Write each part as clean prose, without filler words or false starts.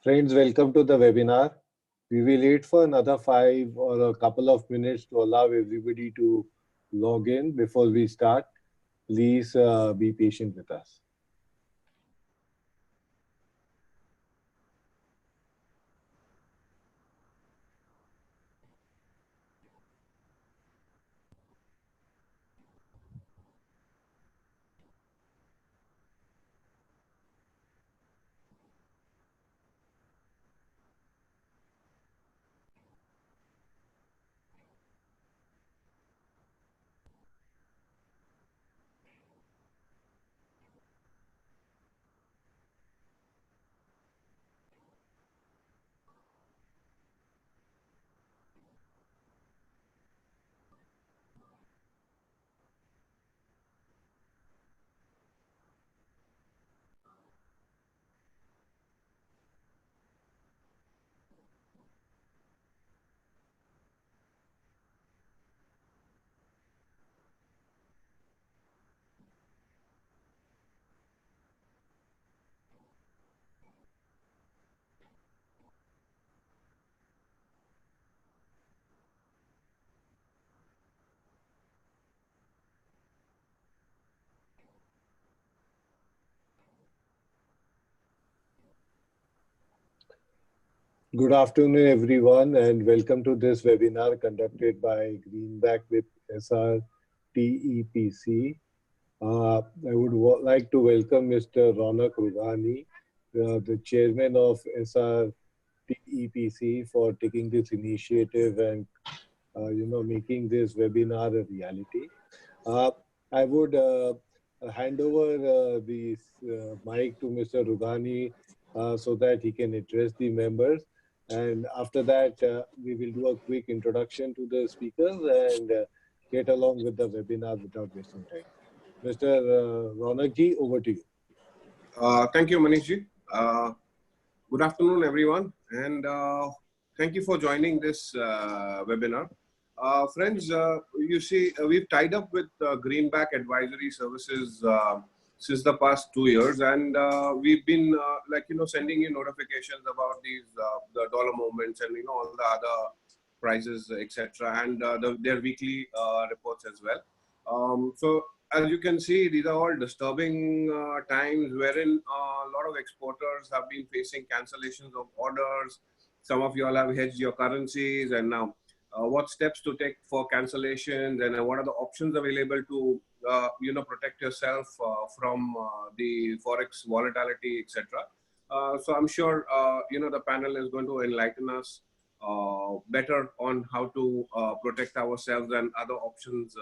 Friends, welcome to the webinar. We will wait for another 5 or a couple of minutes to allow everybody to log in before we start. Please be patient with us. Good afternoon, everyone, and welcome to this webinar conducted by Greenback with SRTEPC. I would like to welcome Mr. Ronak Rughani, the chairman of SRTEPC, for taking this initiative and making this webinar a reality. I would hand over the mic to Mr. Rughani so that he can address the members. And after that, we will do a quick introduction to the speakers and get along with the webinar without wasting time. Mr. Ronak ji, over to you. Thank you, Manish ji. Good afternoon, everyone, and thank you for joining this webinar. Friends, you see, we've tied up with Greenback Advisory Services since the past 2 years, and we've been sending you notifications about these the dollar movements and all the other prices, etc., and their weekly reports as well. So as you can see, these are all disturbing times wherein a lot of exporters have been facing cancellations of orders. Some of you all have hedged your currencies, and now what steps to take for cancellations, and what are the options available to protect yourself from the forex volatility, etc. So I'm sure the panel is going to enlighten us better on how to protect ourselves and other options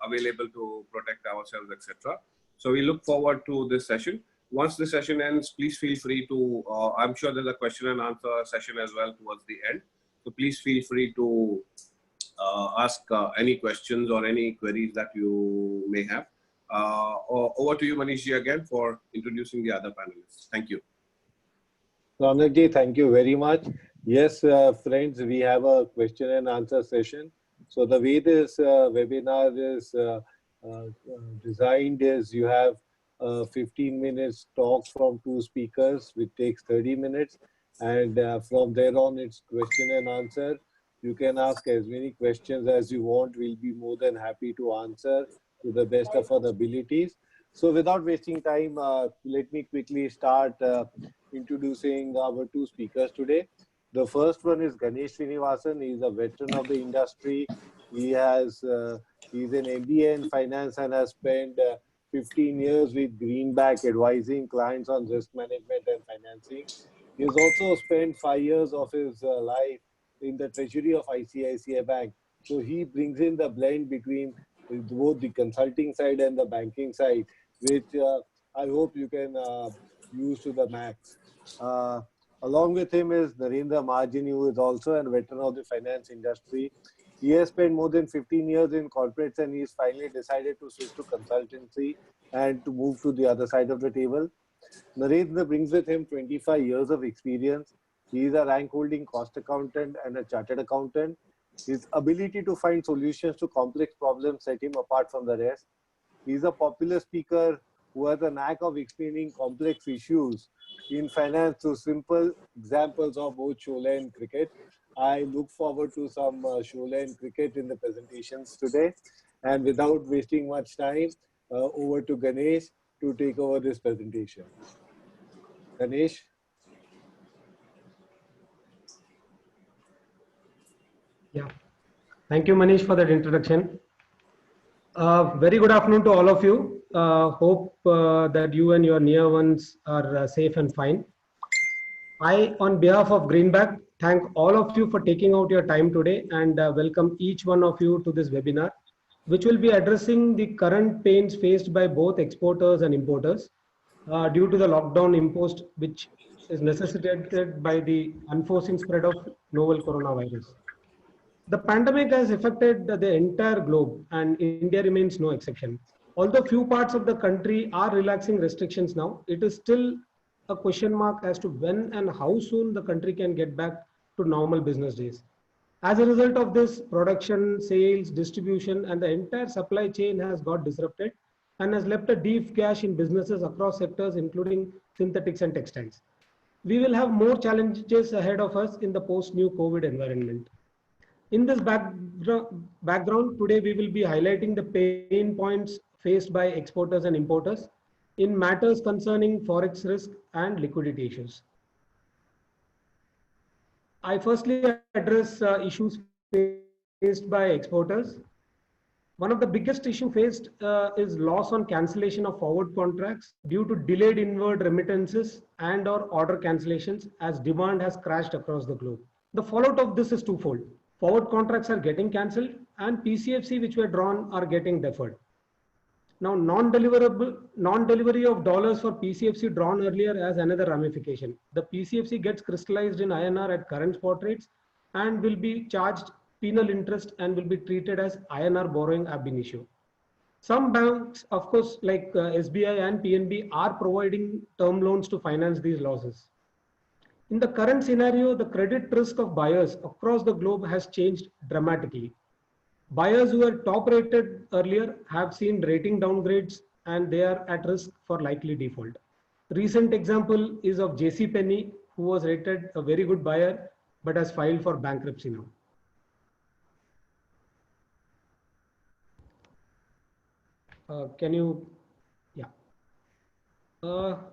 available to protect ourselves, etc. So we look forward to this session. Once the session ends, please feel free to, I'm sure there's a question and answer session as well towards the end. So please feel free to ask any questions or any queries that you may have. Over to you, Manish ji, again for introducing the other panelists. Thank you. Ronak ji, thank you very much. Yes, friends, we have a question and answer session. So the way this webinar is designed is you have 15 minutes talk from 2 speakers, which takes 30 minutes. And from there on, it's question and answer. You can ask as many questions as you want. We'll be more than happy to answer to the best of our abilities. So without wasting time, let me quickly start introducing our 2 speakers today. The first one is Ganesh Srinivasan. He's a veteran of the industry. He's an MBA in finance and has spent 15 years with Greenback advising clients on risk management and financing. He has also spent 5 years of his life in the treasury of ICICI Bank. So he brings in the blend between both the consulting side and the banking side, which I hope you can use to the max. Along with him is Narendra Mahajani, who is also a veteran of the finance industry. He has spent more than 15 years in corporates, and he's finally decided to switch to consultancy and to move to the other side of the table. Narendra brings with him 25 years of experience. He is a rank-holding cost accountant and a chartered accountant. His ability to find solutions to complex problems set him apart from the rest. He is a popular speaker who has a knack of explaining complex issues in finance through simple examples of both Sholay and cricket. I look forward to some Sholay and cricket in the presentations today. And without wasting much time, over to Ganesh to take over this presentation. Ganesh. Yeah, thank you, Manish, for that introduction. Very good afternoon to all of you. Hope that you and your near ones are safe and fine. I, on behalf of Greenback, thank all of you for taking out your time today and welcome each one of you to this webinar, which will be addressing the current pains faced by both exporters and importers due to the lockdown imposed, which is necessitated by the unforeseen spread of novel coronavirus. The pandemic has affected the entire globe, and India remains no exception. Although few parts of the country are relaxing restrictions now, it is still a question mark as to when and how soon the country can get back to normal business days. As a result of this, production, sales, distribution, and the entire supply chain has got disrupted and has left a deep gash in businesses across sectors, including synthetics and textiles. We will have more challenges ahead of us in the post-new COVID environment. In this background, today we will be highlighting the pain points faced by exporters and importers in matters concerning forex risk and liquidity issues. I firstly address issues faced by exporters. One of the biggest issues faced is loss on cancellation of forward contracts due to delayed inward remittances and or order cancellations as demand has crashed across the globe. The fallout of this is twofold. Forward contracts are getting cancelled and PCFC which were drawn are getting deferred. Now, non-delivery of dollars for PCFC drawn earlier has another ramification. The PCFC gets crystallized in INR at current spot rates and will be charged penal interest and will be treated as INR borrowing ab initio. Some banks, of course, like SBI and PNB are providing term loans to finance these losses. In the current scenario, the credit risk of buyers across the globe has changed dramatically. Buyers who were top rated earlier have seen rating downgrades and they are at risk for likely default. Recent example is of JCPenney, who was rated a very good buyer but has filed for bankruptcy now.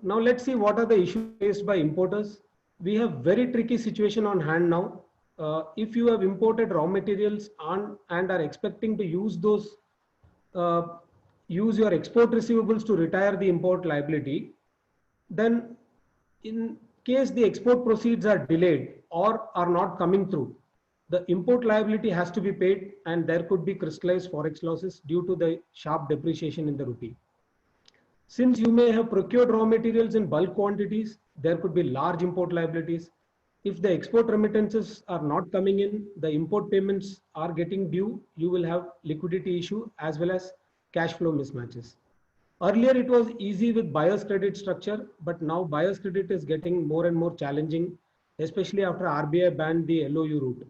Now let's see what are the issues faced by importers. We have very tricky situation on hand now. If you have imported raw materials and are expecting to use those, use your export receivables to retire the import liability, then in case the export proceeds are delayed or are not coming through, the import liability has to be paid and there could be crystallized forex losses due to the sharp depreciation in the rupee. Since you may have procured raw materials in bulk quantities, there could be large import liabilities. If the export remittances are not coming in, the import payments are getting due, you will have liquidity issue as well as cash flow mismatches. Earlier it was easy with buyer's credit structure, but now buyer's credit is getting more and more challenging, especially after RBI banned the LOU route.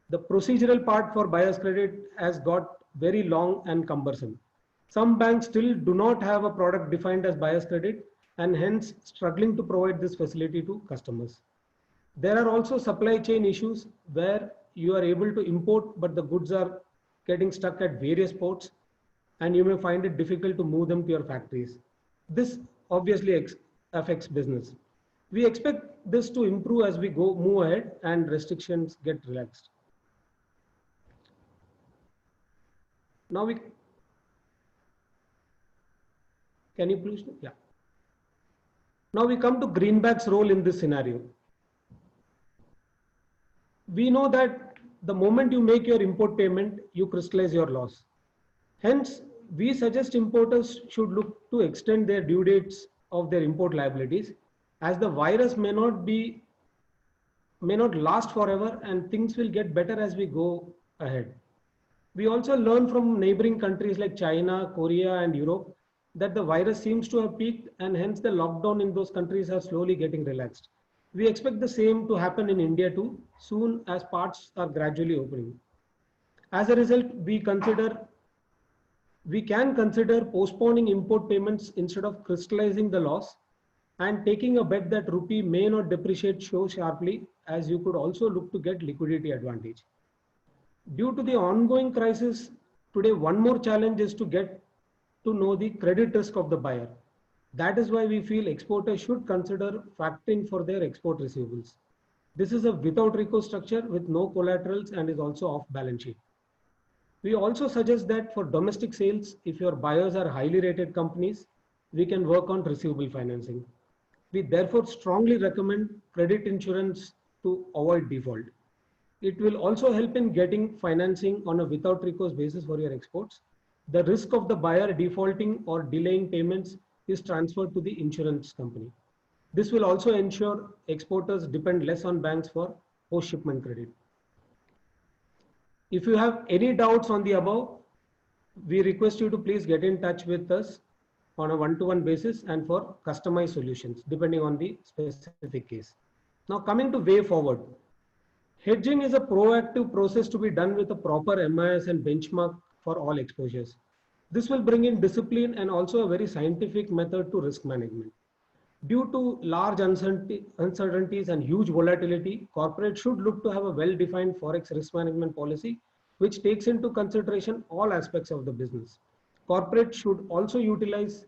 The procedural part for buyer's credit has got very long and cumbersome. Some banks still do not have a product defined as buyer's credit and hence struggling to provide this facility to customers. There are also supply chain issues where you are able to import, but the goods are getting stuck at various ports and you may find it difficult to move them to your factories. This obviously affects business. We expect this to improve as we move ahead and restrictions get relaxed. Now can you please? Yeah. Now we come to Greenback's role in this scenario. We know that the moment you make your import payment, you crystallize your loss. Hence, we suggest importers should look to extend their due dates of their import liabilities, as the virus may not last forever and things will get better as we go ahead. We also learn from neighboring countries like China, Korea and Europe that the virus seems to have peaked and hence the lockdown in those countries are slowly getting relaxed. We expect the same to happen in India too, soon as parts are gradually opening. As a result, we consider We can consider postponing import payments instead of crystallizing the loss and taking a bet that rupee may not depreciate so sharply, as you could also look to get liquidity advantage. Due to the ongoing crisis, today one more challenge is to get to know the credit risk of the buyer. That is why we feel exporters should consider factoring for their export receivables. This is a without recourse structure with no collaterals and is also off balance sheet. We also suggest that for domestic sales, if your buyers are highly rated companies, we can work on receivable financing. We therefore strongly recommend credit insurance to avoid default. It will also help in getting financing on a without recourse basis for your exports. The risk of the buyer defaulting or delaying payments is transferred to the insurance company. This will also ensure exporters depend less on banks for post-shipment credit. If you have any doubts on the above, we request you to please get in touch with us on a one-to-one basis and for customized solutions depending on the specific case. Now coming to way forward. Hedging is a proactive process to be done with a proper MIS and benchmark for all exposures. This will bring in discipline and also a very scientific method to risk management. Due to large uncertainties and huge volatility, corporates should look to have a well-defined forex risk management policy which takes into consideration all aspects of the business. Corporates should also utilize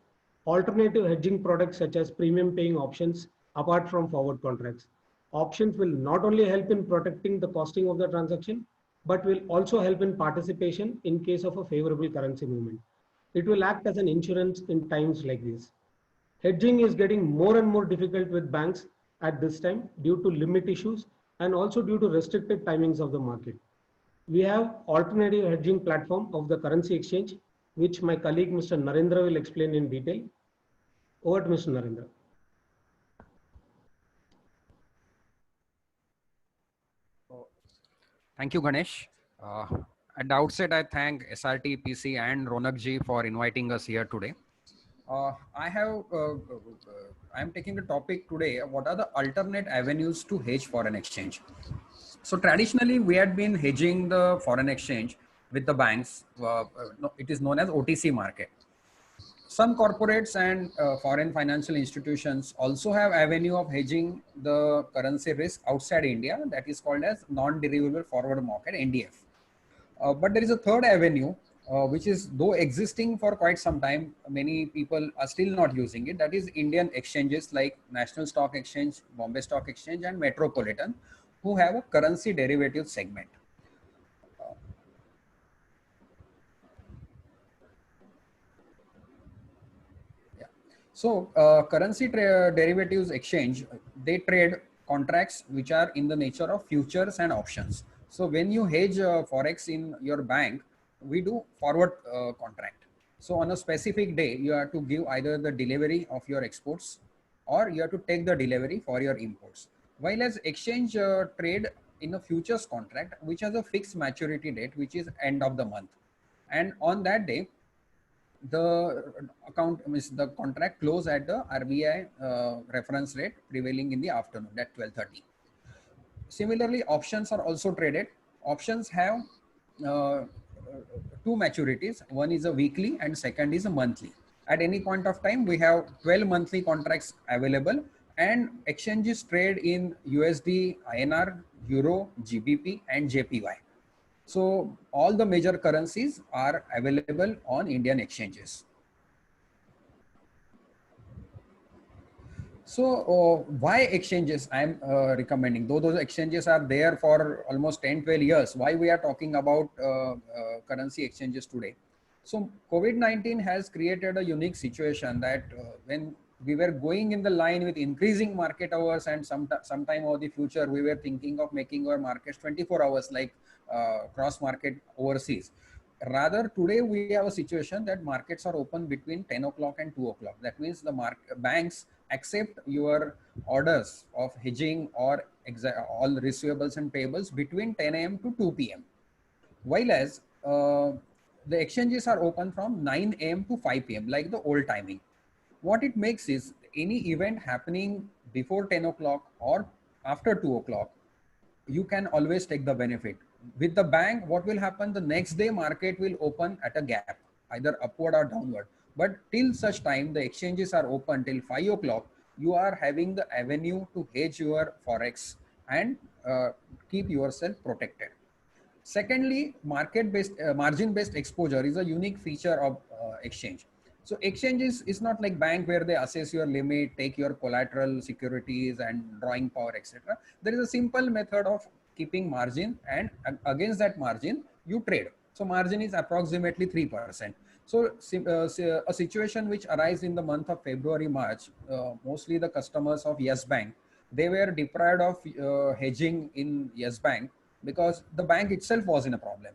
alternative hedging products such as premium paying options apart from forward contracts. Options will not only help in protecting the costing of the transaction, but will also help in participation in case of a favorable currency movement. It will act as an insurance in times like this. Hedging is getting more and more difficult with banks at this time due to limit issues and also due to restricted timings of the market. We have alternative hedging platform of the currency exchange, which my colleague Mr. Narendra will explain in detail. Over to Mr. Narendra. Thank you, Ganesh. At the outset, I thank SRT, PC and Ronak ji for inviting us here today. I'm taking the topic today. What are the alternate avenues to hedge foreign exchange? So traditionally, we had been hedging the foreign exchange with the banks. It is known as OTC market. Some corporates and foreign financial institutions also have avenue of hedging the currency risk outside India, that is called as non-derivable forward market, NDF. But there is a third avenue, which is though existing for quite some time, many people are still not using it. That is Indian exchanges like National Stock Exchange, Bombay Stock Exchange and Metropolitan, who have a currency derivative segment. So currency derivatives exchange, they trade contracts which are in the nature of futures and options. So when you hedge forex in your bank, we do forward contract. So on a specific day, you have to give either the delivery of your exports or you have to take the delivery for your imports. While as exchange trade in a futures contract, which has a fixed maturity date, which is end of the month. And on that day, the the contract close at the RBI reference rate prevailing in the afternoon at 12:30. Similarly, options are also traded. Options have two maturities. One is a weekly and second is a monthly. At any point of time, we have 12 monthly contracts available, and exchanges trade in USD, INR, Euro, GBP and JPY. So all the major currencies are available on Indian exchanges. So why exchanges I'm recommending, though those exchanges are there for almost 10-12 years, why we are talking about currency exchanges today? So COVID-19 has created a unique situation that when we were going in the line with increasing market hours and sometime over the future, we were thinking of making our markets 24 hours like cross market overseas. Rather, today we have a situation that markets are open between 10 o'clock and 2 o'clock. That means the banks accept your orders of hedging or all receivables and payables between 10 a.m. to 2 p.m. While as the exchanges are open from 9 a.m. to 5 p.m. like the old timing. What it makes is any event happening before 10 o'clock or after 2 o'clock, you can always take the benefit. With the bank, what will happen? The next day market will open at a gap. either upward or downward. But till such time the exchanges are open till 5 o'clock, you are having the avenue to hedge your forex and keep yourself protected. Secondly, market-based, margin-based exposure is a unique feature of exchange. So exchange is not like bank where they assess your limit, take your collateral, securities and drawing power, etc. There is a simple method of keeping margin, and against that margin you trade. So margin is approximately 3%. So a situation which arises in the month of February, March, mostly the customers of Yes Bank, they were deprived of hedging in Yes Bank because the bank itself was in a problem.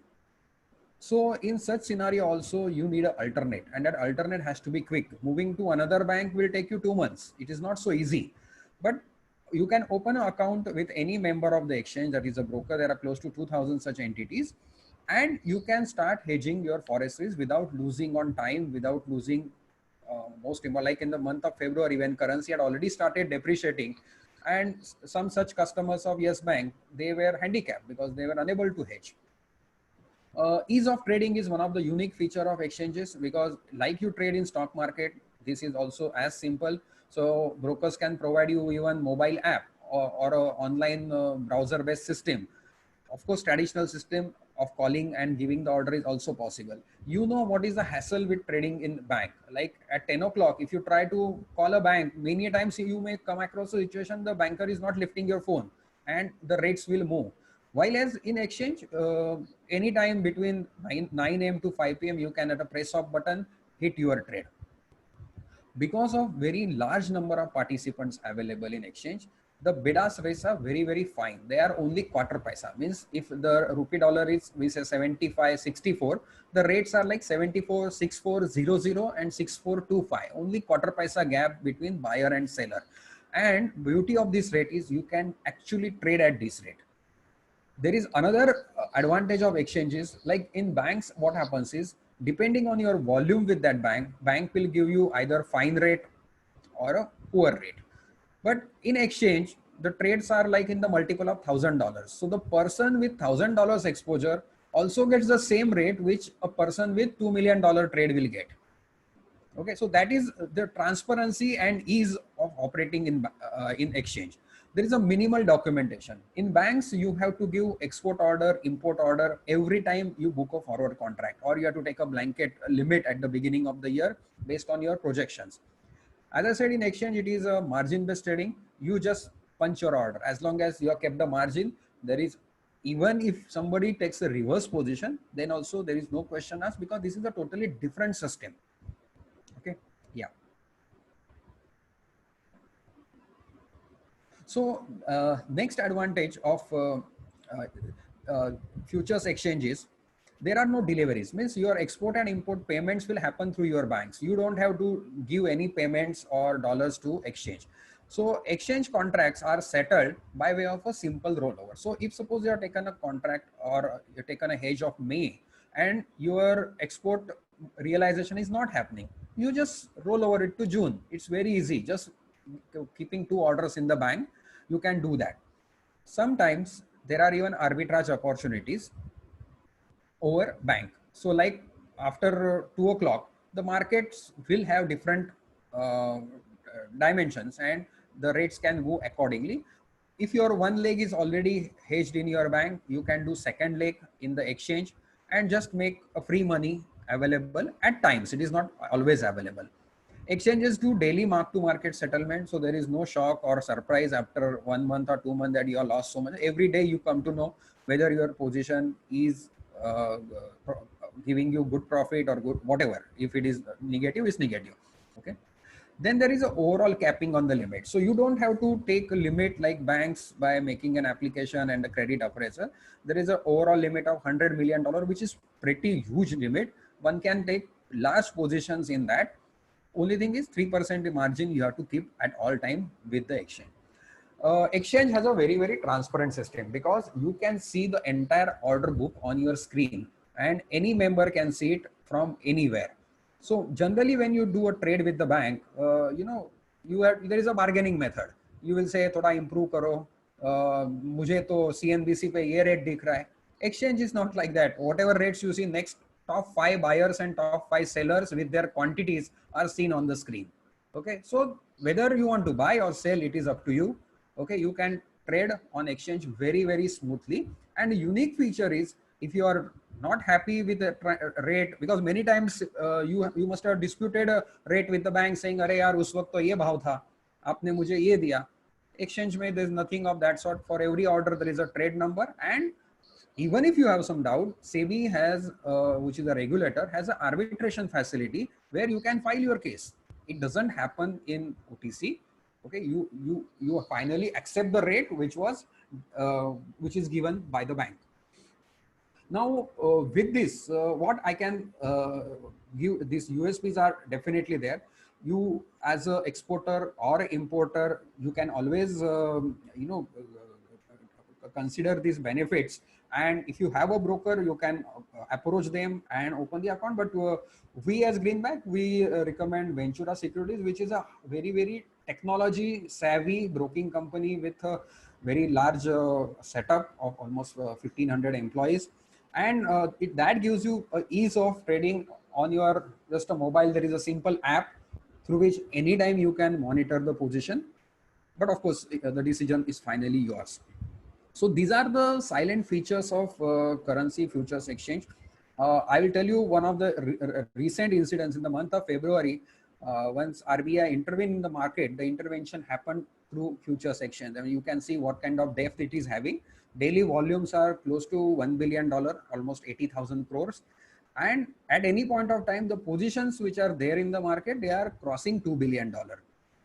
So in such scenario also you need an alternate, and that alternate has to be quick. Moving to another bank will take you 2 months. It is not so easy, but you can open an account with any member of the exchange, that is a broker. There are close to 2000 such entities, and you can start hedging your forex risk without losing on time, without losing most important, like in the month of February when currency had already started depreciating, and some such customers of Yes Bank, they were handicapped because they were unable to hedge. Ease of trading is one of the unique feature of exchanges, because like you trade in stock market, this is also as simple. So brokers can provide you even mobile app or a online browser based system. Of course, traditional system of calling and giving the order is also possible. You know what is the hassle with trading in bank? Like at 10 o'clock, if you try to call a bank, many times you may come across a situation the banker is not lifting your phone and the rates will move. While as in exchange, anytime between 9 a.m. to 5 p.m., you can at a press of button hit your trade. Because of very large number of participants available in exchange, the bid-ask rates are very, very fine. They are only quarter paisa. Means if the rupee dollar is, we say 75.64, the rates are like 74.6400 and 6425. Only quarter paisa gap between buyer and seller. And beauty of this rate is you can actually trade at this rate. There is another advantage of exchanges. Like in banks, what happens is, depending on your volume with that bank will give you either fine rate or a poor rate. But in exchange, the trades are like in the multiple of $1,000. So the person with $1,000 exposure also gets the same rate which a person with $2 million trade will get. Okay, so that is the transparency and ease of operating in exchange. There is a minimal documentation. In banks, you have to give export order, import order every time you book a forward contract, or you have to take a blanket limit at the beginning of the year based on your projections. As I said, in exchange, it is a margin-based trading. You just punch your order. As long as you have kept the margin, there is, even if somebody takes a reverse position, then also there is no question asked, because this is a totally different system. Okay, yeah. So next advantage of futures exchanges, there are no deliveries. Means your export and import payments will happen through your banks. You don't have to give any payments or dollars to exchange. So exchange contracts are settled by way of a simple rollover. So if suppose you have taken a contract or you've taken a hedge of May and your export realization is not happening, you just roll over it to June. It's very easy. Just keeping 2 orders in the bank, you can do that. Sometimes there are even arbitrage opportunities over bank. So like after 2 o'clock, the markets will have different dimensions and the rates can move accordingly. If your one leg is already hedged in your bank, you can do second leg in the exchange and just make a free money available at times. It is not always available. Exchanges do daily mark-to-market settlement, so there is no shock or surprise after 1 month or 2 months that you have lost so much. Every day you come to know whether your position is giving you good profit or good whatever. If it is negative, it's negative. Okay. Then there is an overall capping on the limit. So you don't have to take a limit like banks by making an application and a credit appraisal. There is an overall limit of $100 million, which is pretty huge limit. One can take large positions in that. Only thing is 3% margin you have to keep at all time with the exchange. Exchange has a very, very transparent system because you can see the entire order book on your screen and any member can see it from anywhere. So generally when you do a trade with the bank, there is a bargaining method. You will say, thoda improve karo, mujhe to CNBC pe ye rate dikh raha hai. Exchange is not like that. Whatever rates you see next top 5 buyers and top 5 sellers with their quantities are seen on the screen. Okay, so whether you want to buy or sell, it is up to you. Okay, you can trade on exchange very, very smoothly. And the unique feature is, if you are not happy with the rate, because many times you must have disputed a rate with the bank saying, अरे यार उस वक्त तो ये भाव था, आपने मुझे ये दिया. Exchange में there is nothing of that sort. For every order there is a trade number, and even if you have some doubt, SEBI has, which is a regulator, has an arbitration facility where you can file your case. It doesn't happen in OTC. Okay, you finally accept the rate which is given by the bank. Now, with this, what I can give, these USPs are definitely there. You, as an exporter or importer, you can always, consider these benefits. And if you have a broker, you can approach them and open the account. But we as Greenback, we recommend Ventura Securities, which is a very, very technology savvy broking company with a very large setup of almost 1,500 employees. And that gives you ease of trading on your just a mobile. There is a simple app through which anytime you can monitor the position. But of course, the decision is finally yours. So these are the silent features of currency futures exchange. I will tell you one of the recent incidents in the month of February. Once RBI intervened in the market, the intervention happened through futures exchange. I mean, you can see what kind of depth it is having. Daily volumes are close to $1 billion, almost 80,000 crores. And at any point of time, the positions which are there in the market, they are crossing $2 billion.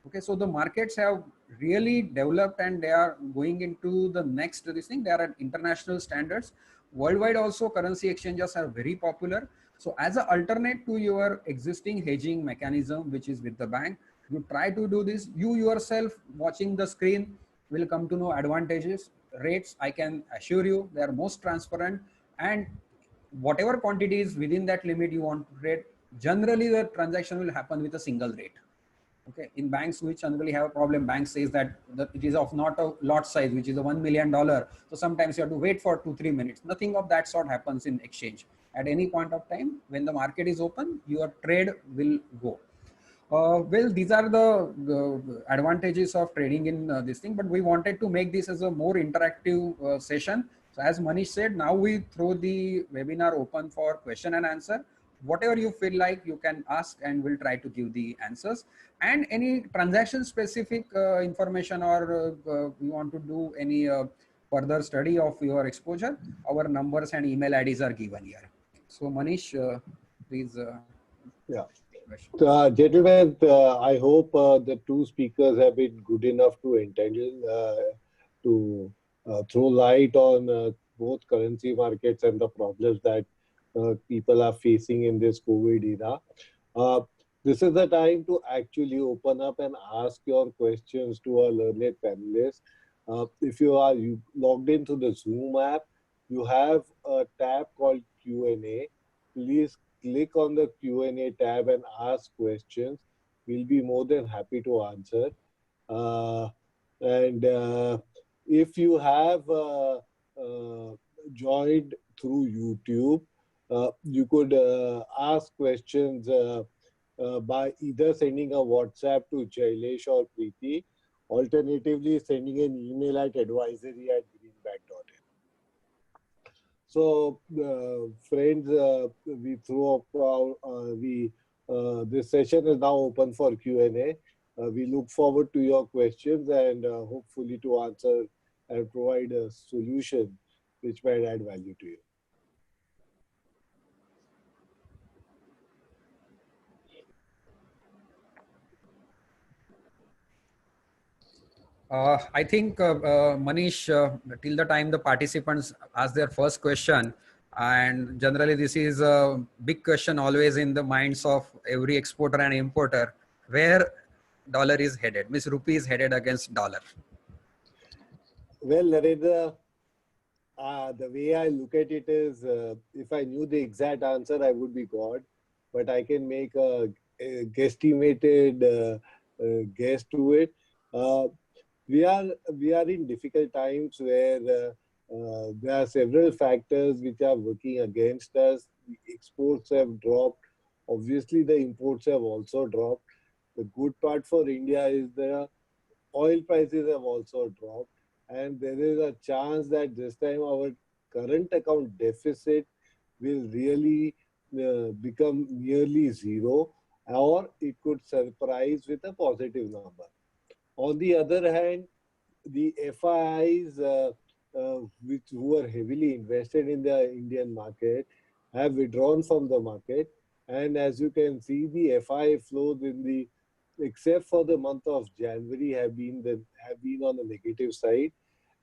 Okay, so the markets have really developed and they are going into the next this thing. They are at international standards. Worldwide also, currency exchanges are very popular. So as an alternate to your existing hedging mechanism, which is with the bank, you try to do this. You yourself watching the screen will come to know advantages. Rates, I can assure you, they are most transparent, and whatever quantities within that limit you want to trade, generally the transaction will happen with a single rate. Okay, in banks which generally have a problem, bank says that it is of not a lot size, which is a $1 million. So sometimes you have to wait for 2-3 minutes. Nothing of that sort happens in exchange. At any point of time, when the market is open, your trade will go. Well, these are the advantages of trading in this thing, but we wanted to make this as a more interactive session. So as Manish said, now we throw the webinar open for question and answer. Whatever you feel like, you can ask and we'll try to give the answers. And any transaction specific information, or you want to do any further study of your exposure, our numbers and email IDs are given here. So Manish, please. Yeah. Gentlemen, I hope the two speakers have been good enough to throw light on both currency markets and the problems that people are facing in this COVID era. This is the time to actually open up and ask your questions to our learned panelists. If you are logged into the Zoom app, you have a tab called Q&A. Please click on the Q&A tab and ask questions. We'll be more than happy to answer. If you have joined through YouTube, you could ask questions by either sending a WhatsApp to Jailesh or Preeti, alternatively sending an email at advisory@greenback.in. So, friends, we throw up this session is now open for Q&A. We look forward to your questions and hopefully to answer and provide a solution which might add value to you. I think, Manish, till the time the participants ask their first question, and generally this is a big question always in the minds of every exporter and importer, where dollar is headed, means rupee is headed against dollar. Well, Narendra, the way I look at it is, if I knew the exact answer, I would be God, but I can make a guesstimated guess to it. We are in difficult times where there are several factors which are working against us. The exports have dropped. Obviously, the imports have also dropped. The good part for India is the oil prices have also dropped. And there is a chance that this time our current account deficit will really become nearly zero, or it could surprise with a positive number. On the other hand, the FIIs, which who are heavily invested in the Indian market, have withdrawn from the market. And as you can see, the FI flows in the, except for the month of January, have been on the negative side.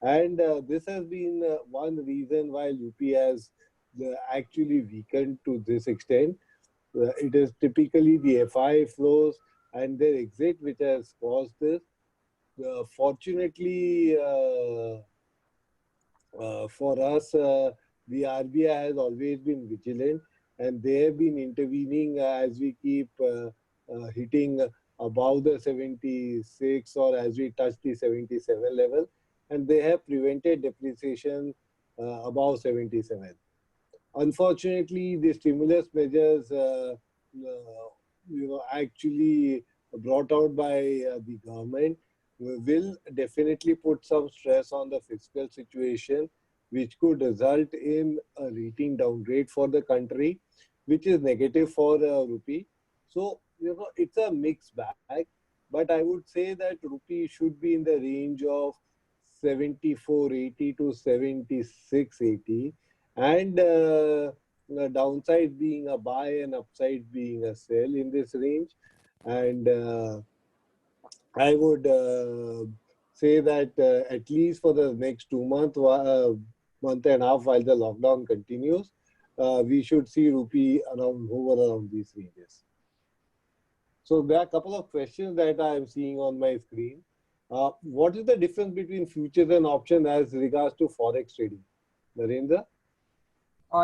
And this has been one reason why rupee has actually weakened to this extent. It is typically the FI flows and their exit which has caused this. Fortunately, for us, the RBI has always been vigilant, and they have been intervening as we keep hitting above the 76, or as we touch the 77 level, and they have prevented depreciation above 77. Unfortunately, the stimulus measures, actually brought out by the government will definitely put some stress on the fiscal situation, which could result in a rating downgrade for the country, which is negative for rupee. So, it's a mixed bag, but I would say that rupee should be in the range of 74.80 to 76.80, and the downside being a buy and upside being a sell in this range. And I would say that at least for the next 2 months, month and a half while the lockdown continues, we should see rupee hover around these ranges. So there are a couple of questions that I am seeing on my screen. What is the difference between futures and options as regards to forex trading, Narendra?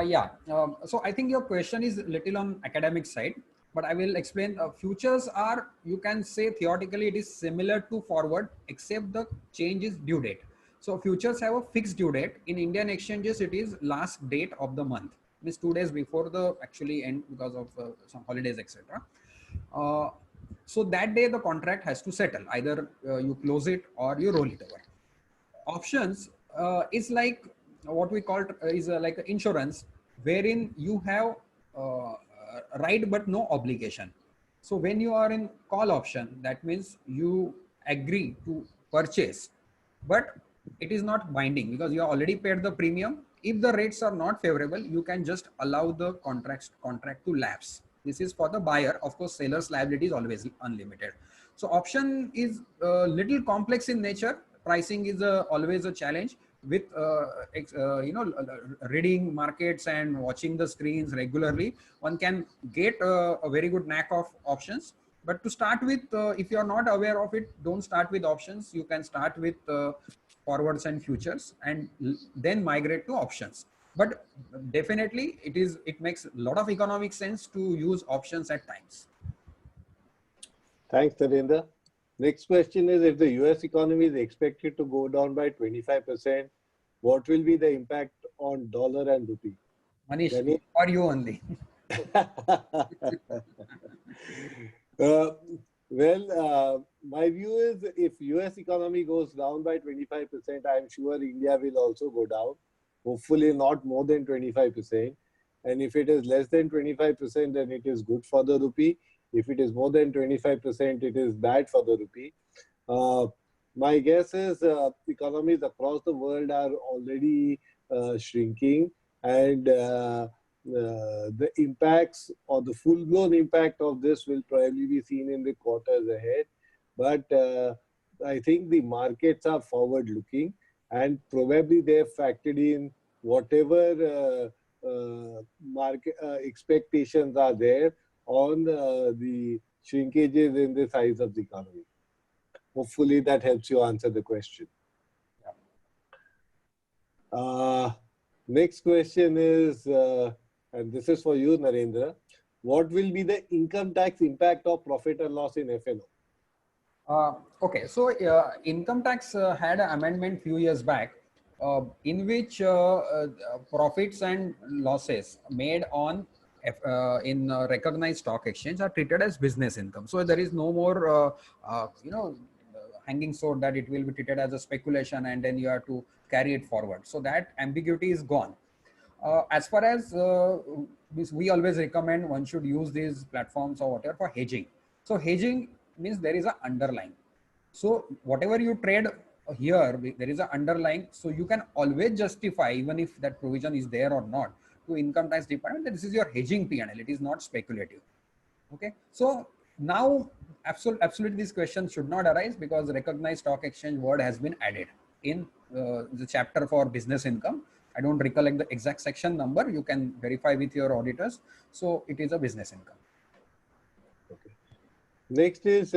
Yeah. So I think your question is little on academic side, but I will explain. Futures are, you can say theoretically it is similar to forward, except the change is due date. So futures have a fixed due date. In Indian exchanges, it is last date of the month, means 2 days before the actually end because of some holidays, etc. So that day the contract has to settle. Either you close it or you roll it over. Options is like what we call is like insurance, wherein you have right but no obligation. So when you are in call option, that means you agree to purchase, but it is not binding because you have already paid the premium. If the rates are not favorable, you can just allow the contract to lapse. This is for the buyer. Of course, seller's liability is always unlimited. So option is a little complex in nature. Pricing is always a challenge with reading markets and watching the screens regularly. One can get a very good knack of options. But to start with, if you are not aware of it, don't start with options. You can start with forwards and futures and then migrate to options. But definitely it makes a lot of economic sense to use options at times. Thanks, Narendra. Next question is, if the US economy is expected to go down by 25%, what will be the impact on dollar and rupee? Manish, or you only? My view is if US economy goes down by 25%, I'm sure India will also go down. Hopefully not more than 25%. And if it is less than 25%, then it is good for the rupee. If it is more than 25%, it is bad for the rupee. My guess is economies across the world are already shrinking, and the impacts or the full-blown impact of this will probably be seen in the quarters ahead. But I think the markets are forward-looking, and probably they have factored in whatever market expectations are there on the shrinkages in the size of the economy. Hopefully that helps you answer the question. Next question is, and this is for you, Narendra. What will be the income tax impact of profit and loss in FNO? Okay, so income tax had an amendment few years back. in which profits and losses made on in recognized stock exchange are treated as business income. So there is no more, hanging sword that it will be treated as a speculation and then you have to carry it forward. So that ambiguity is gone. As far as we always recommend one should use these platforms or whatever for hedging. So hedging means there is an underlying. So whatever you trade here, there is an underlying. So you can always justify, even if that provision is there or not, to income tax department that this is your hedging P&L. It is not speculative. Okay. So now absolutely this question should not arise because recognized stock exchange word has been added in the chapter for business income. I don't recollect the exact section number. You can verify with your auditors. So it is a business income. Okay. Next is,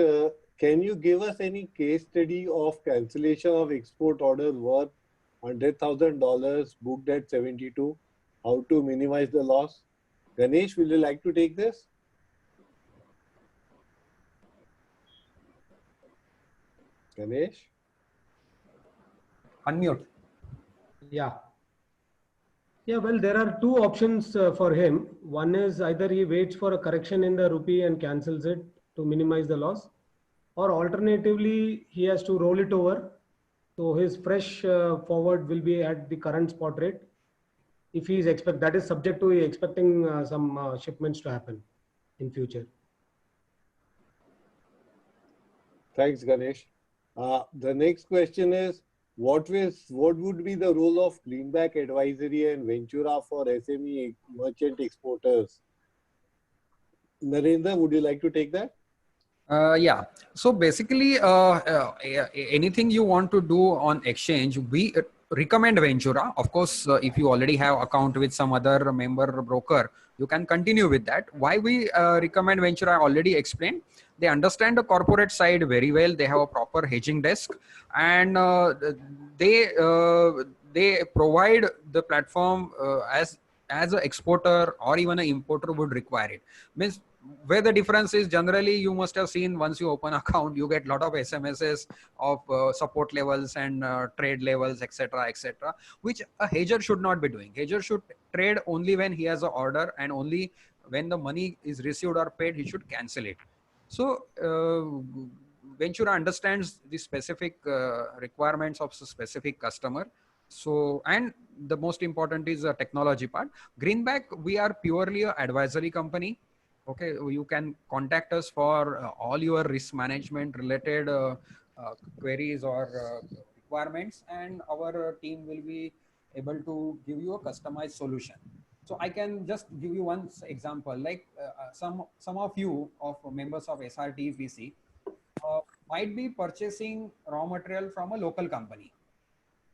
can you give us any case study of cancellation of export order worth $100,000 booked at 72? How to minimize the loss? Ganesh, will you like to take this? Ganesh? Unmute. Yeah. Yeah, well, there are two options for him. One is either he waits for a correction in the rupee and cancels it to minimize the loss, or alternatively, he has to roll it over. So his fresh forward will be at the current spot rate. If he is that is subject to expecting some shipments to happen in future. Thanks, Ganesh. The next question is, what would be the role of Greenback Advisory and Ventura for SME merchant exporters? Narendra, would you like to take that? Yeah. So basically, anything you want to do on exchange, we recommend Ventura. Of course, if you already have account with some other member broker, you can continue with that. Why we recommend Ventura, I already explained. They understand the corporate side very well. They have a proper hedging desk, and they provide the platform as an exporter or even an importer would require it. Means where the difference is, generally you must have seen once you open account, you get a lot of SMSs of support levels and trade levels, etc., which a hedger should not be doing. Hedger should trade only when he has an order, and only when the money is received or paid, he should cancel it. So Ventura understands the specific requirements of a specific customer. So, and the most important is the technology part. Greenback, we are purely an advisory company. Okay, you can contact us for all your risk management related queries or requirements, and our team will be able to give you a customized solution. So I can just give you one example, like some of you of members of SRTPC might be purchasing raw material from a local company,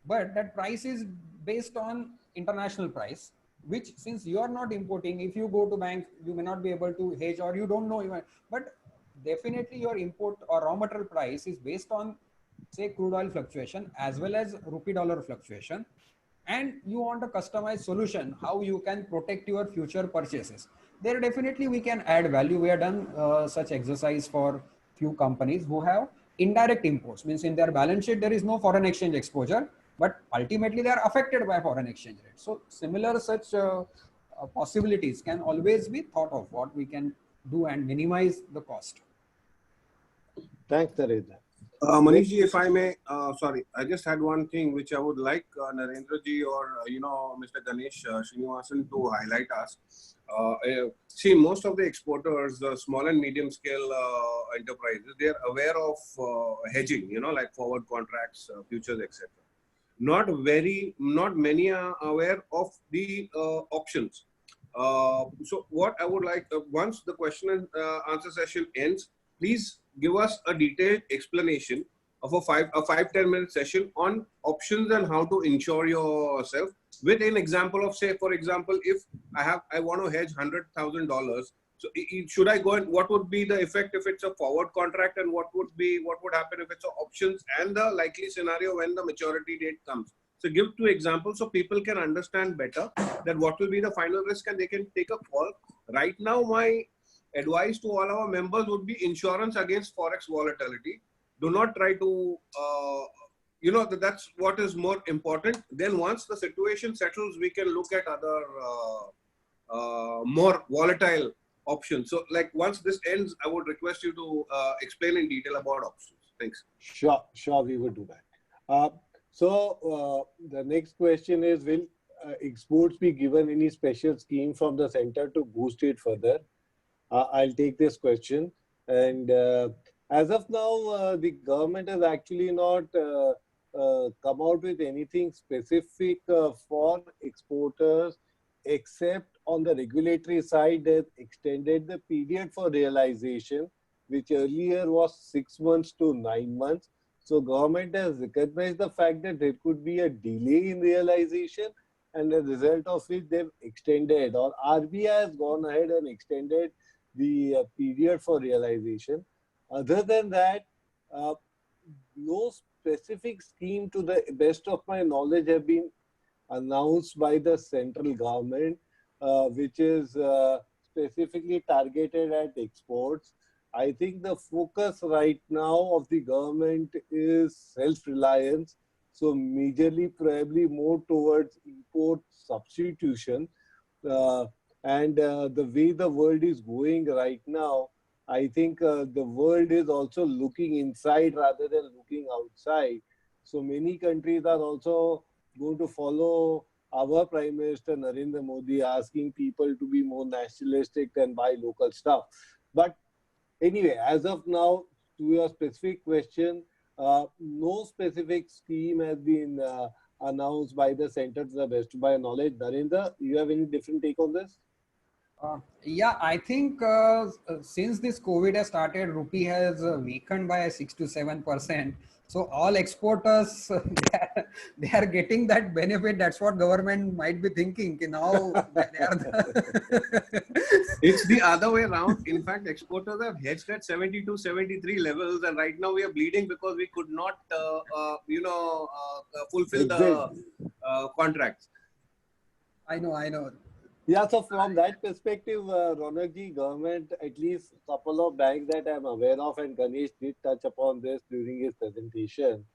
but that price is based on international price, which since you are not importing, if you go to bank, you may not be able to hedge, or you don't know even, but definitely your import or raw material price is based on, say, crude oil fluctuation as well as rupee dollar fluctuation, and you want a customized solution how you can protect your future purchases. There definitely we can add value. We have done such exercise for few companies who have indirect imports, means in their balance sheet there is no foreign exchange exposure, but ultimately they are affected by foreign exchange rate. So similar such possibilities can always be thought of, what we can do and minimize the cost. Thanks, Narendra. Manish ji, if I may, sorry, I just had one thing which I would like Narendra ji or Mr. Ganesh Srinivasan to highlight us. See, most of the exporters, small and medium scale enterprises, they are aware of hedging, like forward contracts, futures, etc. Not many are aware of the options. So what I would like, once the question and answer session ends, please give us a detailed explanation of a 5-10 minute session on options and how to insure yourself, with an example of, say, for example, if I want to hedge $100,000. So should I go and what would be the effect if it's a forward contract, and what would happen if it's options, and the likely scenario when the maturity date comes. So give 2 examples so people can understand better that what will be the final risk, and they can take a call. Right now, my advice to all our members would be insurance against forex volatility. Do not try to that's what is more important. Then once the situation settles, we can look at other more volatile options. So like once this ends, I would request you to explain in detail about options. Thanks. Sure, we will do that. The next question is, will exports be given any special scheme from the center to boost it further? I'll take this question. And as of now, the government has actually not come out with anything specific for exporters, except on the regulatory side, they've extended the period for realization, which earlier was 6 months to 9 months. So government has recognized the fact that there could be a delay in realization, and as a result of which they've extended, or RBI has gone ahead and extended the period for realization. Other than that, no specific scheme to the best of my knowledge have been announced by the central government, which is specifically targeted at exports. I think the focus right now of the government is self-reliance. So majorly probably more towards import substitution. And the way the world is going right now, I think the world is also looking inside rather than looking outside. So many countries are also going to follow our Prime Minister Narendra Modi, asking people to be more nationalistic and buy local stuff. But anyway, as of now, to your specific question, no specific scheme has been announced by the center to the best of my knowledge. Narendra, you have any different take on this? Yeah, I think since this COVID has started, rupee has weakened by 6 to 7%. So all exporters, they are getting that benefit. That's what government might be thinking. Now they are It's the other way around. In fact, exporters have hedged at 72, 73 levels, and right now we are bleeding because we could not, fulfill the contracts. I know. Yeah, so from that perspective, Ronakji, government, at least a couple of banks that I'm aware of, and Ganesh did touch upon this during his presentation,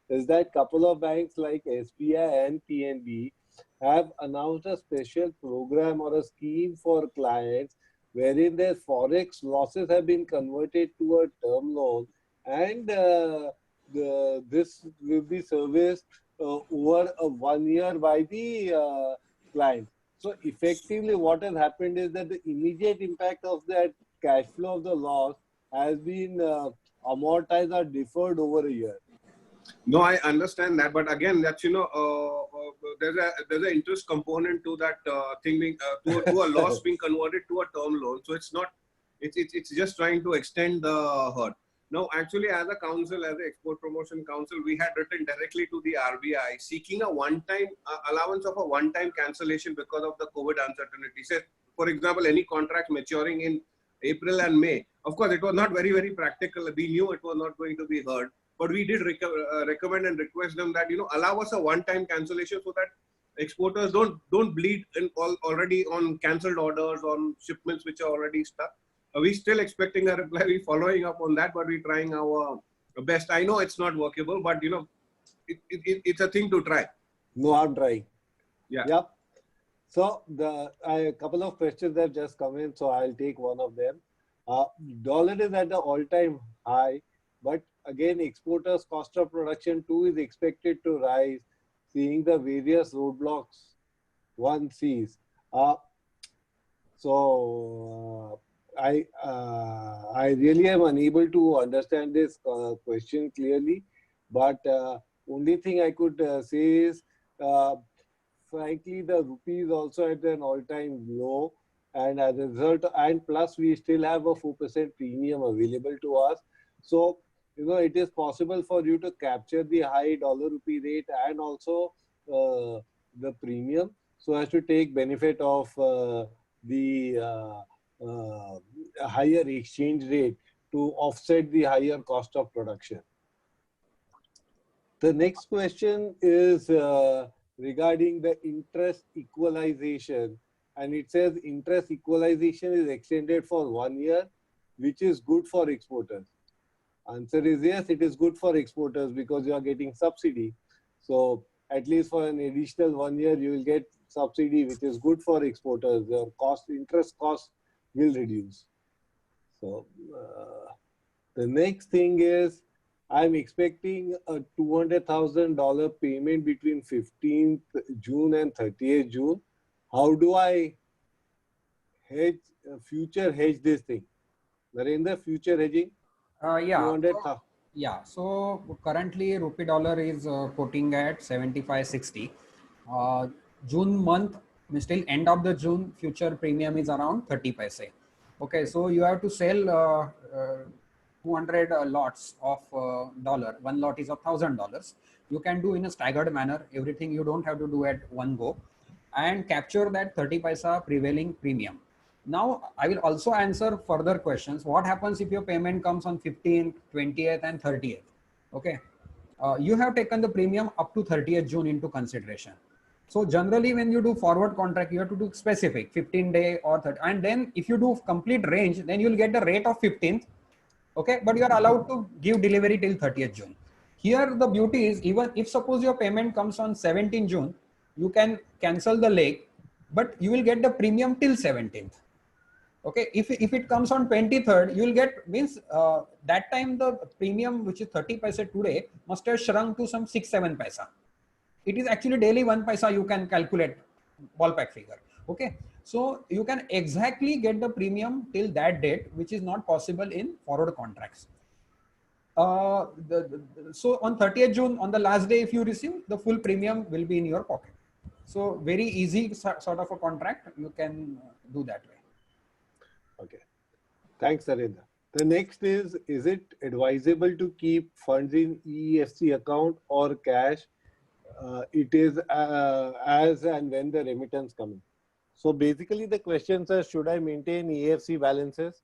is that couple of banks like SBI and PNB have announced a special program or a scheme for clients wherein their forex losses have been converted to a term loan, and this will be serviced over 1 year by the client. So effectively what has happened is that the immediate impact of that cash flow of the loss has been amortized or deferred over a year. No, I understand that, but again, that's there's an interest component to that thing being to a loss being converted to a term loan. So it's not, it's just trying to extend the hurt. No, actually, as a council, as an export promotion council, we had written directly to the RBI seeking a one-time allowance of a one-time cancellation because of the COVID uncertainty. Say, for example, any contract maturing in April and May. Of course, it was not very, very practical. We knew it was not going to be heard, but we did recommend and request them that, allow us a one-time cancellation so that exporters don't bleed in already on cancelled orders, on shipments which are already stuck. We're still expecting a reply. We're following up on that, but we're trying our best. I know it's not workable, but it's a thing to try. No, I'm trying. Yeah. Yep. So a couple of questions have just come in, so I'll take one of them. Dollar is at the all-time high, but again, exporters' cost of production too is expected to rise, seeing the various roadblocks one sees. I really am unable to understand this question clearly, but only thing I could say is, frankly, the rupee is also at an all-time low, and as a result, and plus we still have a 4% premium available to us. So, it is possible for you to capture the high dollar-rupee rate and also the premium, so as to take benefit of the higher exchange rate to offset the higher cost of production. The next question is regarding the interest equalization, and it says interest equalization is extended for 1 year, which is good for exporters. Answer is yes, it is good for exporters because you are getting subsidy. So at least for an additional 1 year, you will get subsidy, which is good for exporters. Your interest cost will reduce. So the next thing is, I'm expecting a $200,000 payment between 15th June and 30th June. How do I future hedge this thing? Narendra, future hedging? Yeah. 200,000. Yeah, so currently rupee dollar is quoting at 75.60. June month, still end of the June, future premium is around 30 paise. Okay, so you have to sell 200 lots of dollar. One lot is $1,000. You can do in a staggered manner. Everything you don't have to do at one go, and capture that 30 paisa prevailing premium. Now, I will also answer further questions. What happens if your payment comes on 15th, 20th, and 30th? Okay. You have taken the premium up to 30th June into consideration. So generally, when you do forward contract, you have to do specific 15-day or 30. And then if you do complete range, then you'll get the rate of 15th. Okay. But you are allowed to give delivery till 30th June. Here, the beauty is, even if suppose your payment comes on 17th June, you can cancel the leg, but you will get the premium till 17th. Okay, if it comes on 23rd, you will get, means that time the premium which is 30 paisa today must have shrunk to some 6-7 paisa. It is actually daily 1 paisa you can calculate, ballpark figure. Okay, so you can exactly get the premium till that date, which is not possible in forward contracts. So on 30th June, on the last day, if you receive, the full premium will be in your pocket. So very easy sort of a contract, you can do that way. Okay. Thanks, Narendra. The next is it advisable to keep funds in EFC account or cash? It is as and when the remittance coming. So basically the questions are, should I maintain EFC balances?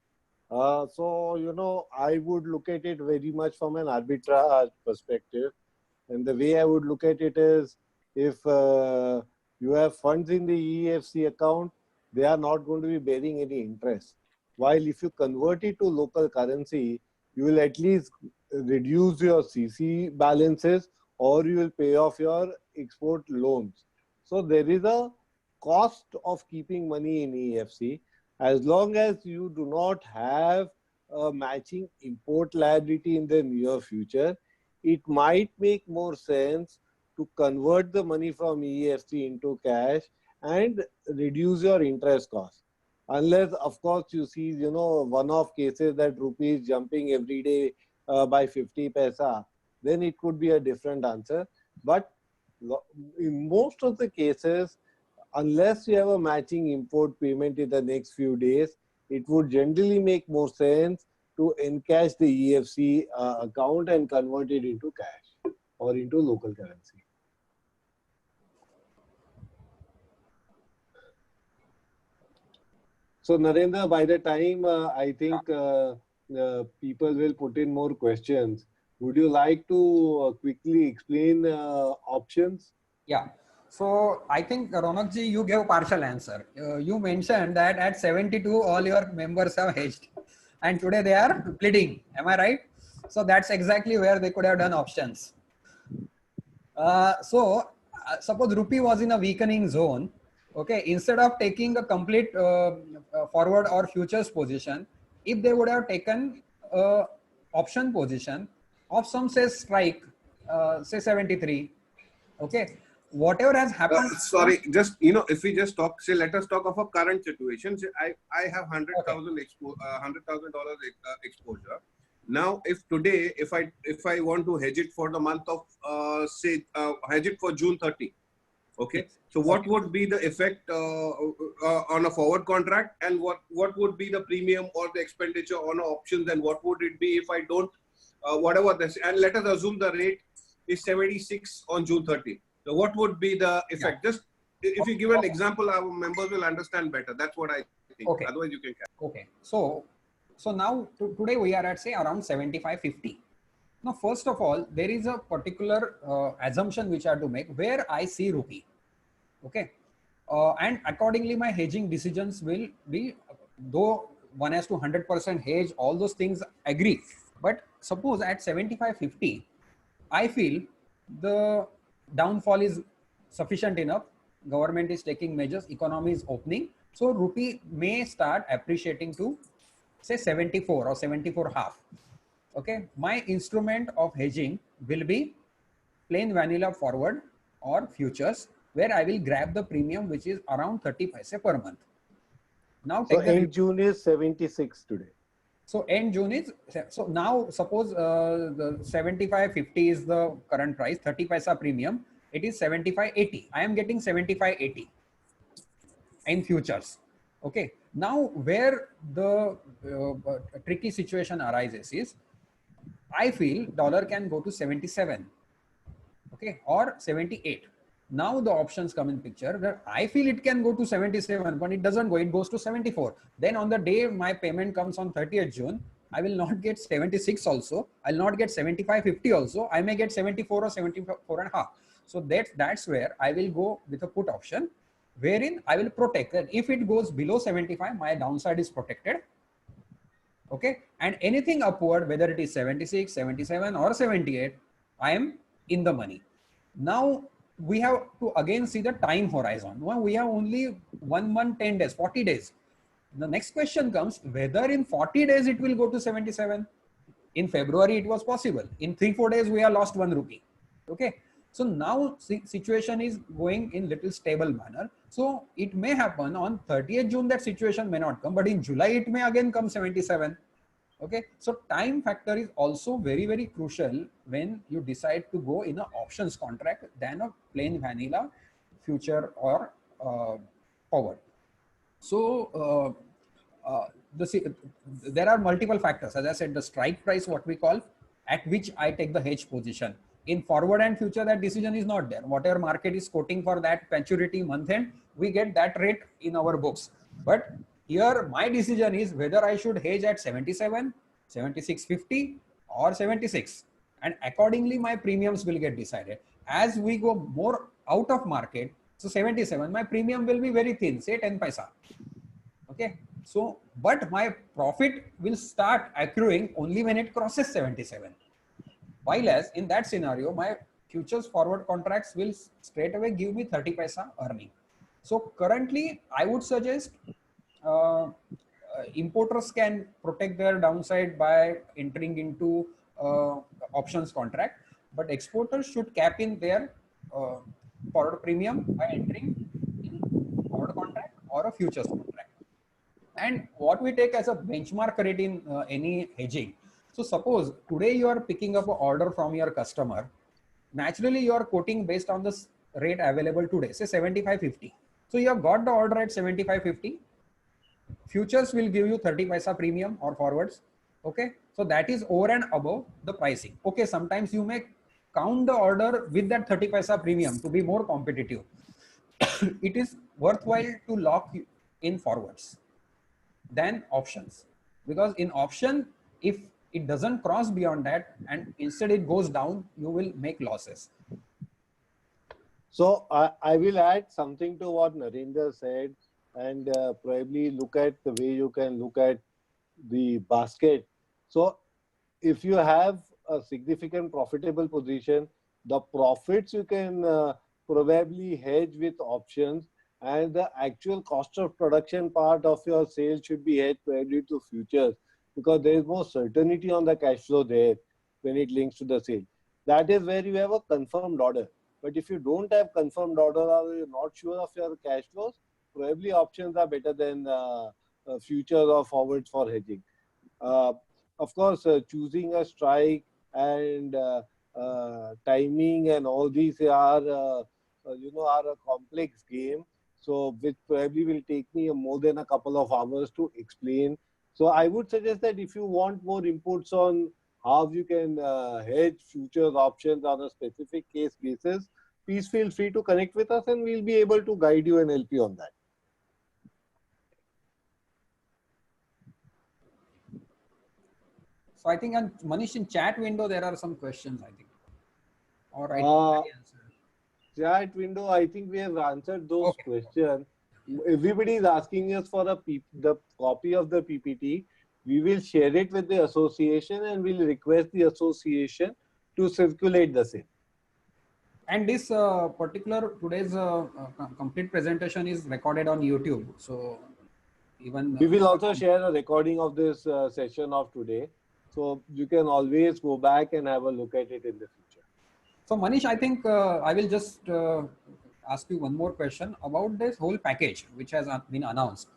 So, you know, I would look at it very much from an arbitrage perspective. And the way I would look at it is, if you have funds in the EFC account, they are not going to be bearing any interest. While if you convert it to local currency, you will at least reduce your CC balances, or you will pay off your export loans. So there is a cost of keeping money in EFC. As long as you do not have a matching import liability in the near future, it might make more sense to convert the money from EFC into cash and reduce your interest cost. Unless, of course, you see, you know, one-off cases that rupee is jumping every day by 50 paisa, then it could be a different answer. But in most of the cases, unless you have a matching import payment in the next few days, it would generally make more sense to encash the EFC account and convert it into cash or into local currency. So Narendra, by the time I think people will put in more questions, would you like to quickly explain options? Yeah. So I think Ronakji, you gave partial answer. You mentioned that at 72, all your members have hedged, and today they are pleading. Am I right? So that's exactly where they could have done options. Suppose rupee was in a weakening zone. Okay, instead of taking a complete forward or futures position, if they would have taken option position of some say strike, say 73. Okay, whatever has happened. Sorry, just, you know, if we just talk, say, let us talk of a current situation. Say I have $100,000 exposure. Now, if today, if I want to hedge it for the month of hedge it for June 30. Okay. So what would be the effect on a forward contract, and what would be the premium or the expenditure on options, and what would it be if I don't, whatever this, and let us assume the rate is 76 on June 30. So what would be the effect? Yeah. Just if you give an example, our members will understand better. That's what I think. Okay. Otherwise you can carry. Okay. So now today we are at say around 75.50. Now, first of all, there is a particular assumption which I have to make where I see rupee. Okay. And accordingly, my hedging decisions will be, though one has to 100% hedge, all those things agree. But suppose at 75.50, I feel the downfall is sufficient enough. Government is taking measures, economy is opening. So rupee may start appreciating to say 74 or 74 half. Okay. My instrument of hedging will be plain vanilla forward or futures, where I will grab the premium, which is around 30 paise per month. Now So take the end June is 76 today. so end June is, so now suppose the 75.50 is the current price, 30 paisa premium, it is 75.80. I am getting 75.80 in futures. Okay. Now where the tricky situation arises is, I feel dollar can go to 77, okay, or 78. Now the options come in picture that I feel it can go to 77, but it doesn't go, it goes to 74. Then on the day my payment comes on 30th June, I will not get 76 also, I'll not get 75.50 also, I may get 74 or 74 and a half. So that's where I will go with a put option, wherein I will protect that if it goes below 75, my downside is protected. Okay. And anything upward, whether it is 76, 77 or 78, I am in the money. Now we have to again see the time horizon. Well, we have only 1 month, 10 days, 40 days. The next question comes, whether in 40 days it will go to 77. In February, it was possible. In 3-4 days, we have lost 1 rupee. Okay. So now situation is going in little stable manner. So it may happen on 30th June, that situation may not come, but in July, it may again come 77. Okay. So time factor is also very, very crucial when you decide to go in an options contract than a plain vanilla future or forward. So there are multiple factors. As I said, the strike price, what we call, at which I take the hedge position. In forward and future, that decision is not there. Whatever market is quoting for that maturity month end, we get that rate in our books. But here my decision is whether I should hedge at 77, 76.50 or 76. And accordingly, my premiums will get decided. As we go more out of market, so 77, my premium will be very thin, say 10 paisa. Okay. So, but my profit will start accruing only when it crosses 77. While as in that scenario, my futures forward contracts will straight away give me 30 paisa earning. So currently, I would suggest importers can protect their downside by entering into options contract, but exporters should cap in their forward premium by entering in forward contract or a futures contract. And what we take as a benchmark rate in any hedging. So suppose today you are picking up an order from your customer. Naturally, you are quoting based on the rate available today, say 75.50. So you have got the order at 75.50. Futures will give you 30 paisa premium or forwards. Okay. So that is over and above the pricing. Okay. Sometimes you may count the order with that 30 paisa premium to be more competitive. It is worthwhile to lock in forwards than options, because in option, if it doesn't cross beyond that and instead it goes down, you will make losses. So I will add something to what Narendra said, and probably look at the way you can look at the basket. So if you have a significant profitable position, the profits you can probably hedge with options, and the actual cost of production part of your sales should be hedged probably to futures, because there is more certainty on the cash flow there when it links to the sale. That is where you have a confirmed order. But if you don't have confirmed order or you're not sure of your cash flows, probably options are better than futures or forwards for hedging. Of course, choosing a strike and timing and all these are a complex game. So which probably will take me more than a couple of hours to explain. So I would suggest that if you want more inputs on how you can hedge futures options on a specific case basis, please feel free to connect with us and we'll be able to guide you and help you on that. So I think on Manish, in chat window, there are some questions, I think. Or I chat window, I think we have answered those questions. Everybody is asking us for the copy of the PPT. we will share it with the association and we'll request the association to circulate the same. And this particular today's complete presentation is recorded on YouTube. So even we will also share a recording of this session of today. So you can always go back and have a look at it in the future. So Manish, I think I will just ask you one more question about this whole package which has been announced.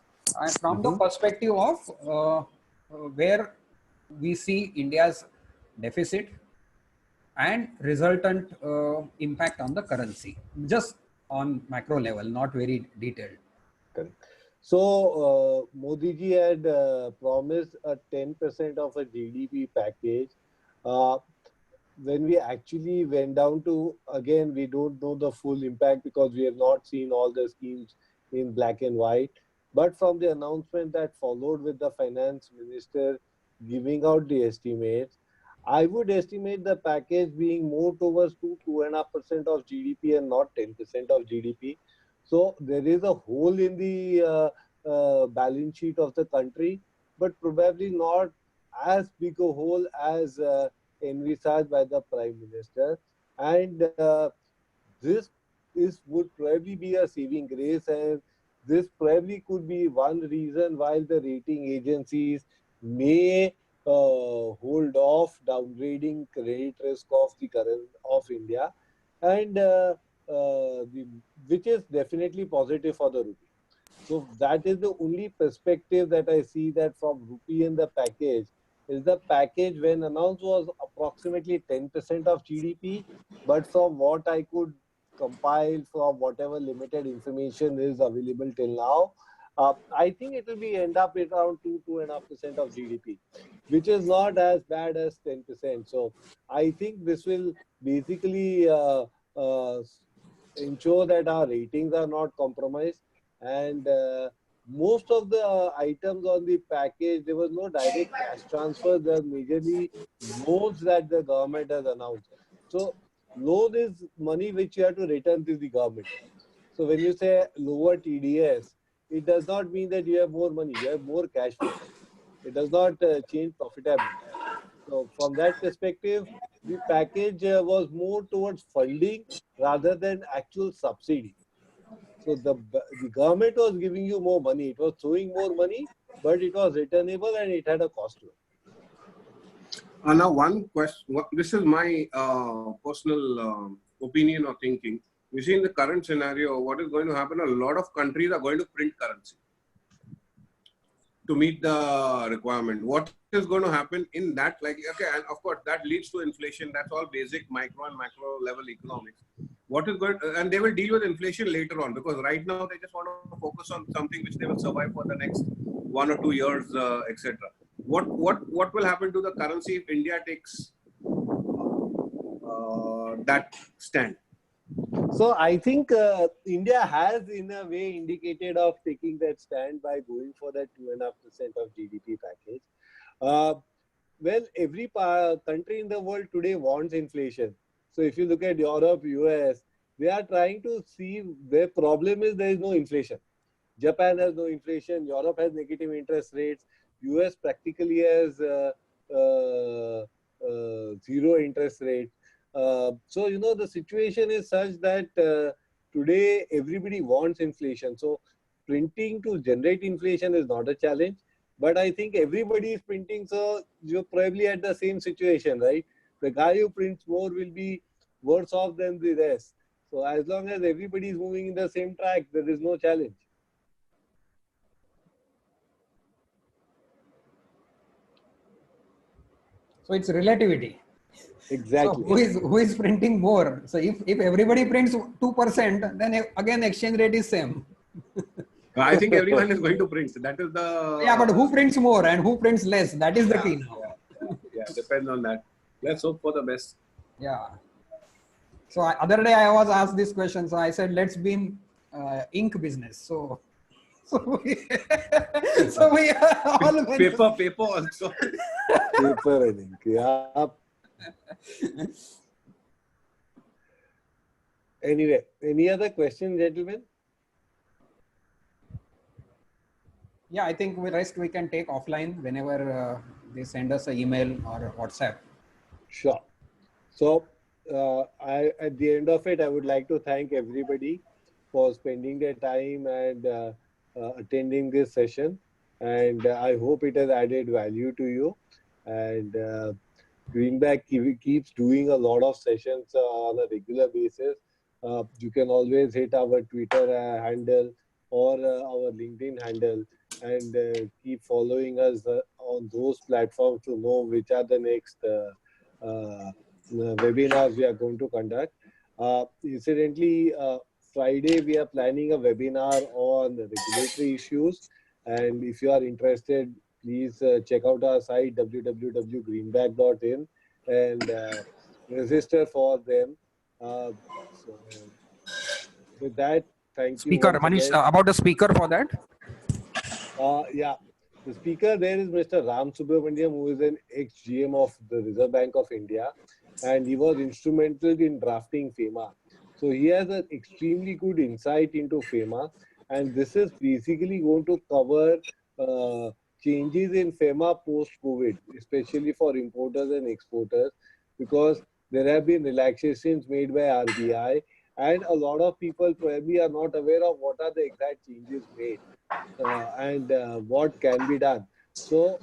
From the perspective of where we see India's deficit and resultant impact on the currency, just on macro level, not very detailed. Correct. So Modi ji had promised a 10% of a GDP package. When we actually went down to, again, we don't know the full impact because we have not seen all the schemes in black and white. But from the announcement that followed with the finance minister giving out the estimates, I would estimate the package being more towards 2.5% of GDP and not 10% of GDP. So there is a hole in the balance sheet of the country, but probably not as big a hole as envisaged by the Prime Minister. And this would probably be a saving grace, and this probably could be one reason why the rating agencies may hold off downgrading credit risk of the current of India, and which is definitely positive for the rupee. So that is the only perspective that I see, that from rupee in the package is the package when announced was approximately 10% of GDP, but from what I could compile from whatever limited information is available till now, I think it will be end up at around 2.5% of GDP, which is not as bad as 10%. So I think this will basically ensure that our ratings are not compromised, and most of the items on the package, there was no direct cash transfer. There are majorly loans that the government has announced. So loan is money which you have to return to the government. So when you say lower TDS, it does not mean that you have more money, you have more cash flow. It does not change profitability. So from that perspective, the package was more towards funding rather than actual subsidy. So the government was giving you more money, it was throwing more money, but it was returnable and it had a cost to it. Now, one question. This is my personal opinion or thinking. You see, in the current scenario, what is going to happen? A lot of countries are going to print currency to meet the requirement. What is going to happen in that? Like, okay, and of course, that leads to inflation. That's all basic micro and macro level economics. What is going, and they will deal with inflation later on, because right now they just want to focus on something which they will survive for the next 1 or 2 years, etc. What will happen to the currency if India takes that stand? So I think India has in a way indicated of taking that stand by going for that 2.5% of GDP package. Well, every country in the world today wants inflation. So if you look at Europe, US, they are trying to see where problem is, there is no inflation. Japan has no inflation, Europe has negative interest rates, US practically has zero interest rate. So, you know, the situation is such that today everybody wants inflation. So printing to generate inflation is not a challenge, but I think everybody is printing. So you're probably at the same situation, right? The guy who prints more will be worse off than the rest. So as long as everybody is moving in the same track, there is no challenge. So it's relativity. Exactly. So who is printing more? So if everybody prints 2%, then again exchange rate is same. I think everyone is going to print. That is the... Yeah, but who prints more and who prints less? That is the key now. Yeah, depends on that. Let's hope for the best. Yeah. So other day I was asked this question. So I said, let's be in ink business. So we are all paper also. Paper and ink. Yeah. Anyway, any other questions, gentlemen? Yeah, I think the rest we can take offline whenever they send us an email or WhatsApp. Sure. So at the end of it, I would like to thank everybody for spending their time and attending this session. And I hope it has added value to you. And Greenback keeps doing a lot of sessions on a regular basis. You can always hit our Twitter handle or our LinkedIn handle and keep following us on those platforms to know which are the next webinars we are going to conduct. Incidentally, Friday we are planning a webinar on regulatory issues, and if you are interested, please check out our site www.greenback.in and register for them. So with that, thank you Speaker, once Manish, again. about the speaker for that. Yeah, the speaker there is Mr. Ram Subramaniam, who is an ex-GM of the Reserve Bank of India, and he was instrumental in drafting FEMA. So he has an extremely good insight into FEMA, and this is basically going to cover changes in FEMA post-COVID, especially for importers and exporters, because there have been relaxations made by RBI, and a lot of people probably are not aware of what are the exact changes made. And what can be done. So,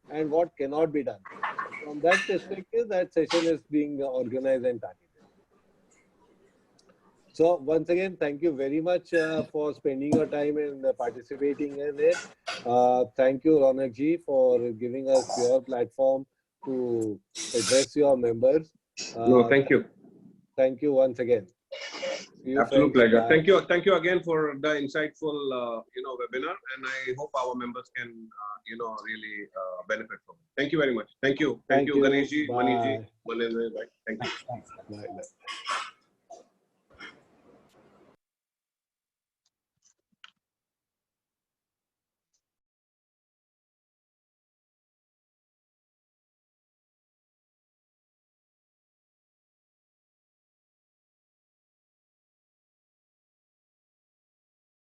and what cannot be done. So from that perspective, that session is being organized and targeted. So once again, thank you very much for spending your time and participating in it. Thank you, Ronakji, for giving us your platform to address your members. No, thank you. Thank you once again. See you, Absolute friends. pleasure. Bye. Thank you again for the insightful, webinar, and I hope our members can, really benefit from it. Thank you very much. Thank you, Thank you. Ganeshji, Bye. Manishji, Manendra. Bye. Thank you. Thanks. Bye. Bye.